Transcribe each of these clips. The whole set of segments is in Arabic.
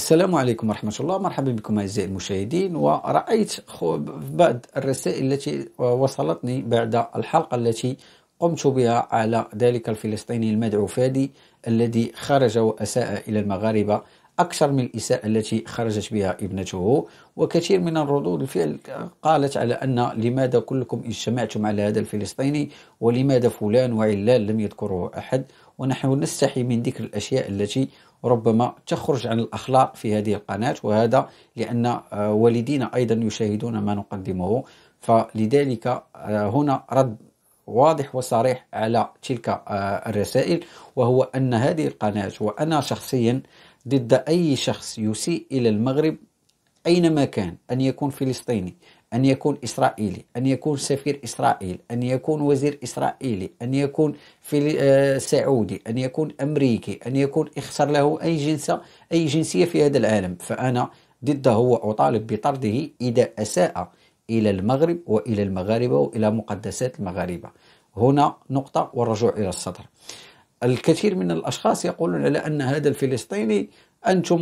السلام عليكم ورحمة الله. مرحبا بكم أعزائي المشاهدين. ورأيت بعض الرسائل التي وصلتني بعد الحلقة التي قمت بها على ذلك الفلسطيني المدعو فادي الذي خرج وأساء إلى المغاربة أكثر من الإساءة التي خرجت بها ابنته. وكثير من الردود الفعل قالت على أن لماذا كلكم اجتمعتم على هذا الفلسطيني، ولماذا فلان وعلان لم يذكره أحد، ونحن نستحي من ذكر الأشياء التي ربما تخرج عن الأخلاق في هذه القناة، وهذا لأن والدينا أيضا يشاهدون ما نقدمه. فلذلك هنا رد واضح وصريح على تلك الرسائل، وهو أن هذه القناة وأنا شخصيا ضد أي شخص يسيء إلى المغرب أينما كان، أن يكون فلسطيني، أن يكون إسرائيلي، أن يكون سفير إسرائيل، أن يكون وزير إسرائيلي، أن يكون سعودي، أن يكون أمريكي، أن يكون اختر له أي جنسية في هذا العالم، فأنا ضده وأطالب بطرده إذا أساء إلى المغرب وإلى المغاربة وإلى مقدسات المغاربة. هنا نقطة والرجوع إلى الصدر. الكثير من الأشخاص يقولون على أن هذا الفلسطيني أنتم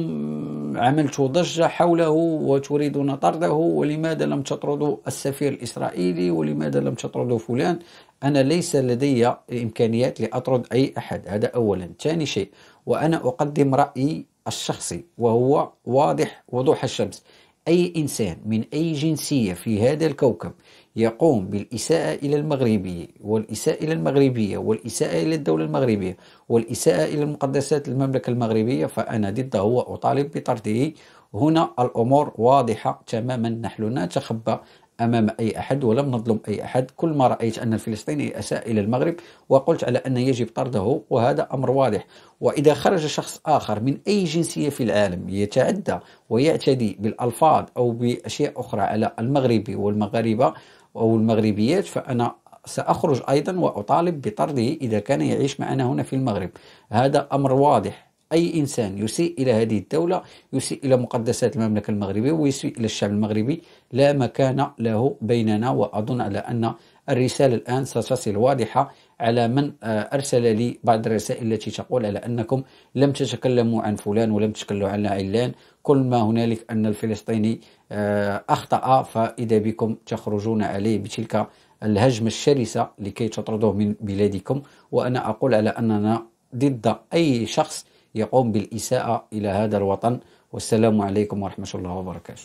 عملتوا ضجة حوله وتريدون طرده، ولماذا لم تطردوا السفير الإسرائيلي، ولماذا لم تطردوا فلان. أنا ليس لدي إمكانيات لأطرد أي أحد، هذا أولا. ثاني شيء، وأنا أقدم رأيي الشخصي وهو واضح وضوح الشمس. أي إنسان من أي جنسية في هذا الكوكب يقوم بالإساءة إلى المغربية والإساءة إلى المغربية والإساءة إلى الدولة المغربية والإساءة إلى المقدسات المملكة المغربية، فأنا ضده وأطالب بطرده. هنا الأمور واضحة تماما، نحن لا نتخبى أمام أي أحد ولم نظلم أي أحد. كل ما رأيت أن الفلسطيني أساء إلى المغرب وقلت على أن يجب طرده، وهذا أمر واضح. وإذا خرج شخص آخر من أي جنسية في العالم يتعدى ويعتدي بالألفاظ أو بأشياء أخرى على المغربي والمغاربة أو المغربيات، فأنا سأخرج أيضا وأطالب بطرده إذا كان يعيش معنا هنا في المغرب. هذا أمر واضح. أي إنسان يسيء إلى هذه الدولة، يسيء إلى مقدسات المملكة المغربية ويسيء إلى الشعب المغربي، لا مكان له بيننا. وأظن على أن الرسالة الآن ستصل واضحة على من أرسل لي بعض الرسائل التي تقول على أنكم لم تتكلموا عن فلان ولم تتكلموا عن علان. كل ما هنالك أن الفلسطيني أخطأ، فإذا بكم تخرجون عليه بتلك الهجمة الشرسة لكي تطردوه من بلادكم. وأنا أقول على أننا ضد أي شخص يقوم بالإساءة إلى هذا الوطن. والسلام عليكم ورحمة الله وبركاته.